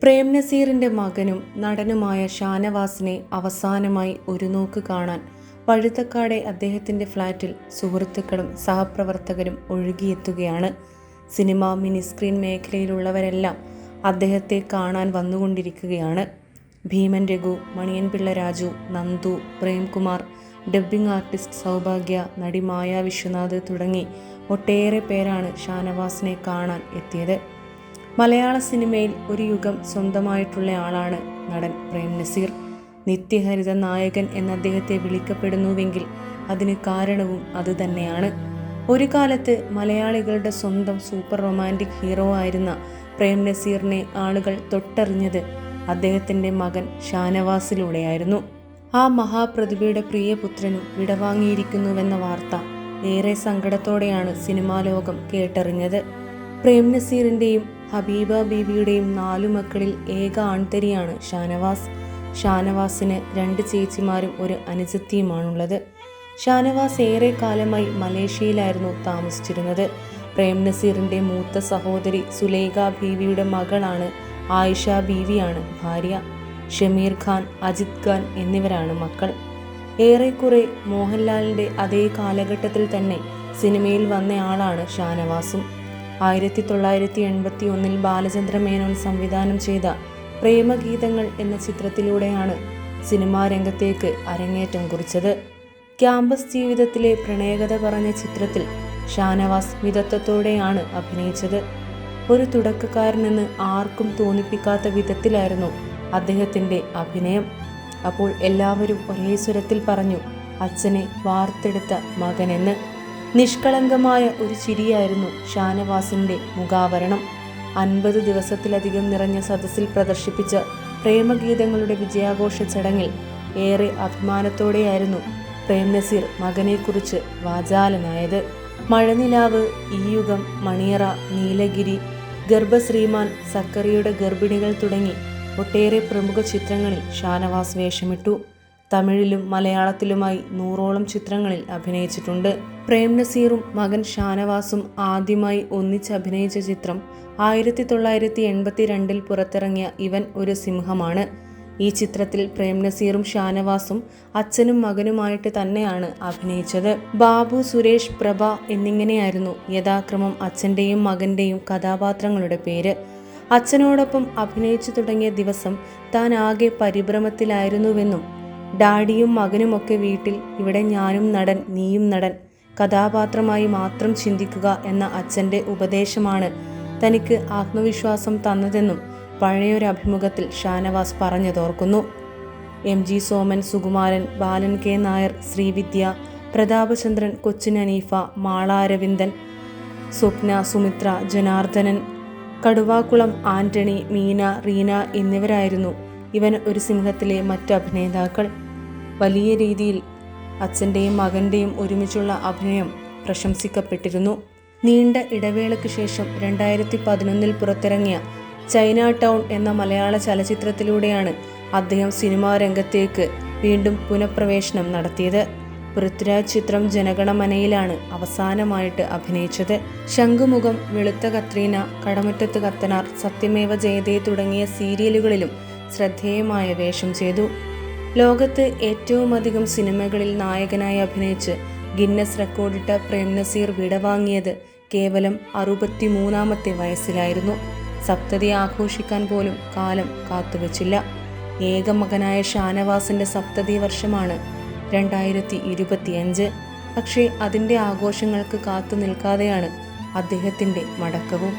പ്രേം നസീറിന്റെ മകനും നടനുമായ ഷാനവാസിനെ അവസാനമായി ഒരു നോക്ക് കാണാൻ പഴുത്തക്കാടെ അദ്ദേഹത്തിന്റെ ഫ്ളാറ്റിൽ സുഹൃത്തുക്കളും സഹപ്രവർത്തകരും ഒഴുകിയെത്തുകയാണ്. സിനിമ മിനിസ്ക്രീൻ മേഖലയിലുള്ളവരെല്ലാം അദ്ദേഹത്തെ കാണാൻ വന്നുകൊണ്ടിരിക്കുകയാണ്. ഭീമൻ രഘു, മണിയൻ പിള്ള രാജു, നന്ദു, പ്രേംകുമാർ, ഡബ്ബിംഗ് ആർട്ടിസ്റ്റ് സൗഭാഗ്യ, നടി മായ വിശ്വനാഥ് തുടങ്ങി ഒട്ടേറെ പേരാണ് ഷാനവാസിനെ കാണാൻ എത്തിയത്. മലയാള സിനിമയിൽ ഒരു യുഗം സ്വന്തമായിട്ടുള്ള ആളാണ് നടൻ പ്രേം നസീർ. നിത്യഹരിത നായകൻ എന്ന് അദ്ദേഹത്തെ വിളിക്കപ്പെടുന്നുവെങ്കിൽ അതിന് കാരണവും അതുതന്നെയാണ്. ഒരു കാലത്ത് മലയാളികളുടെ സ്വന്തം സൂപ്പർ റൊമാൻറ്റിക് ഹീറോ ആയിരുന്ന പ്രേം നസീറിനെ ആളുകൾ തൊട്ടറിഞ്ഞത് അദ്ദേഹത്തിൻ്റെ മകൻ ഷാനവാസിലൂടെയായിരുന്നു. ആ മഹാപ്രതിഭയുടെ പ്രിയപുത്രനും വിടവാങ്ങിയിരിക്കുന്നുവെന്ന വാർത്ത ഏറെ സങ്കടത്തോടെയാണ് സിനിമാ ലോകം കേട്ടറിഞ്ഞത്. പ്രേം നസീറിൻ്റെയും ഹബീബ ബീവിയുടെയും 4 മക്കളിൽ ഏക ആൺതരിയാണ് ഷാനവാസ്. ഷാനവാസിന് 2 ചേച്ചിമാരും ഒരു അനുജത്തിയുമാണുള്ളത്. ഷാനവാസ് ഏറെ കാലമായി മലേഷ്യയിലായിരുന്നു താമസിച്ചിരുന്നത്. പ്രേം നസീറിൻ്റെ മൂത്ത സഹോദരി സുലൈഖ ബീവിയുടെ മകളാണ് ആയിഷ ബീവിയാണ് ഭാര്യ. ഷമീർ ഖാൻ, അജിത് ഖാൻ എന്നിവരാണ് മക്കൾ. ഏറെക്കുറെ മോഹൻലാലിൻ്റെ അതേ കാലഘട്ടത്തിൽ തന്നെ സിനിമയിൽ വന്നയാളാണ് ഷാനവാസും. 1981 ബാലചന്ദ്ര മേനോൻ സംവിധാനം ചെയ്ത പ്രേമഗീതങ്ങൾ എന്ന ചിത്രത്തിലൂടെയാണ് സിനിമാ രംഗത്തേക്ക് അരങ്ങേറ്റം കുറിച്ചത്. ക്യാമ്പസ് ജീവിതത്തിലെ പ്രണയകഥ പറഞ്ഞ ചിത്രത്തിൽ ഷാനവാസ് മിതത്വത്തോടെയാണ് അഭിനയിച്ചത്. ഒരു തുടക്കക്കാരനെന്ന് ആർക്കും തോന്നിപ്പിക്കാത്ത വിധത്തിലായിരുന്നു അദ്ദേഹത്തിൻ്റെ അഭിനയം. അപ്പോൾ എല്ലാവരും ഒരേ സ്വരത്തിൽ പറഞ്ഞു, അച്ഛനെ വാർത്തെടുത്ത മകനെന്ന്. നിഷ്കളങ്കമായ ഒരു ചിരിയായിരുന്നു ഷാനവാസിൻ്റെ മുഖാവരണം. 50 ദിവസത്തിലധികം നിറഞ്ഞ സദസ്സിൽ പ്രദർശിപ്പിച്ച പ്രേമഗീതങ്ങളുടെ വിജയാഘോഷ ചടങ്ങിൽ ഏറെ അഭിമാനത്തോടെയായിരുന്നു പ്രേം നസീർ മകനെക്കുറിച്ച് വാചാലനായത്. മഴനിലാവ്, ഈ യുഗം, മണിയറ, നീലഗിരി, ഗർഭശ്രീമാൻ, സക്കറിയുടെ ഗർഭിണികൾ തുടങ്ങി ഒട്ടേറെ പ്രമുഖ ചിത്രങ്ങളിൽ ഷാനവാസ് വേഷമിട്ടു. തമിഴിലും മലയാളത്തിലുമായി 100ഓളം ചിത്രങ്ങളിൽ അഭിനയിച്ചിട്ടുണ്ട്. പ്രേം നസീറും മകൻ ഷാനവാസും ആദ്യമായി ഒന്നിച്ച് അഭിനയിച്ച ചിത്രം 1982 പുറത്തിറങ്ങിയ ഇവൻ ഒരു സിംഹമാണ്. ഈ ചിത്രത്തിൽ പ്രേം നസീറും ഷാനവാസും അച്ഛനും മകനുമായിട്ട് തന്നെയാണ് അഭിനയിച്ചത്. ബാബു, സുരേഷ്, പ്രഭ എന്നിങ്ങനെയായിരുന്നു യഥാക്രമം അച്ഛൻ്റെയും മകൻ്റെയും കഥാപാത്രങ്ങളുടെ പേര്. അച്ഛനോടൊപ്പം അഭിനയിച്ചു തുടങ്ങിയ ദിവസം താൻ ആകെ പരിഭ്രമത്തിലായിരുന്നുവെന്നും ഡാഡിയും മകനുമൊക്കെ വീട്ടിൽ, ഇവിടെ ഞാനും നടൻ നീയും നടൻ, കഥാപാത്രമായി മാത്രം ചിന്തിക്കുക എന്ന അച്ഛൻ്റെ ഉപദേശമാണ് തനിക്ക് ആത്മവിശ്വാസം തന്നതെന്നും പഴയൊരഭിമുഖത്തിൽ ഷാനവാസ് പറഞ്ഞതോർക്കുന്നു. MG സോമൻ, സുകുമാരൻ, ബാലൻ K നായർ, ശ്രീവിദ്യ, പ്രതാപചന്ദ്രൻ, കൊച്ചിൻ അനീഫ, മാള അരവിന്ദൻ, സ്വപ്ന, സുമിത്ര, ജനാർദ്ദനൻ, കടുവാക്കുളം ആന്റണി, മീന, റീന എന്നിവരായിരുന്നു ഇവൻ ഒരു സിംഹത്തിലെ മറ്റ് അഭിനേതാക്കൾ. വലിയ രീതിയിൽ അച്ഛൻ്റെയും മകൻ്റെയും ഒരുമിച്ചുള്ള അഭിനയം പ്രശംസിക്കപ്പെട്ടിരുന്നു. നീണ്ട ഇടവേളയ്ക്ക് ശേഷം 2011 പുറത്തിറങ്ങിയ ചൈന ടൗൺ എന്ന മലയാള ചലച്ചിത്രത്തിലൂടെയാണ് അദ്ദേഹം സിനിമാ രംഗത്തേക്ക് വീണ്ടും പുനഃപ്രവേശനം നടത്തിയത്. പൃഥ്വിരാജ് ചിത്രം ജനഗണമനയിലാണ് അവസാനമായിട്ട് അഭിനയിച്ചത്. ശംഖുമുഖം, വെളുത്ത കത്രീന, കടമറ്റത്ത് കത്തനാർ, സത്യമേവ ജയതേ തുടങ്ങിയ സീരിയലുകളിലും ശ്രദ്ധേയമായ വേഷം ചെയ്തു. ലോകത്ത് ഏറ്റവും അധികം സിനിമകളിൽ നായകനായി അഭിനയിച്ച് ഗിന്നസ് റെക്കോർഡിട്ട പ്രേം നസീർ വിടവാങ്ങിയത് കേവലം 63-ാമത്തെ വയസ്സിലായിരുന്നു. സപ്തതി ആഘോഷിക്കാൻ പോലും കാലം കാത്തുവച്ചില്ല. ഏക മകനായ ഷാനവാസിൻ്റെ സപ്തതി വർഷമാണ് 2025. പക്ഷേ അതിൻ്റെ ആഘോഷങ്ങൾക്ക് കാത്തു നിൽക്കാതെയാണ് അദ്ദേഹത്തിൻ്റെ മടക്കവും.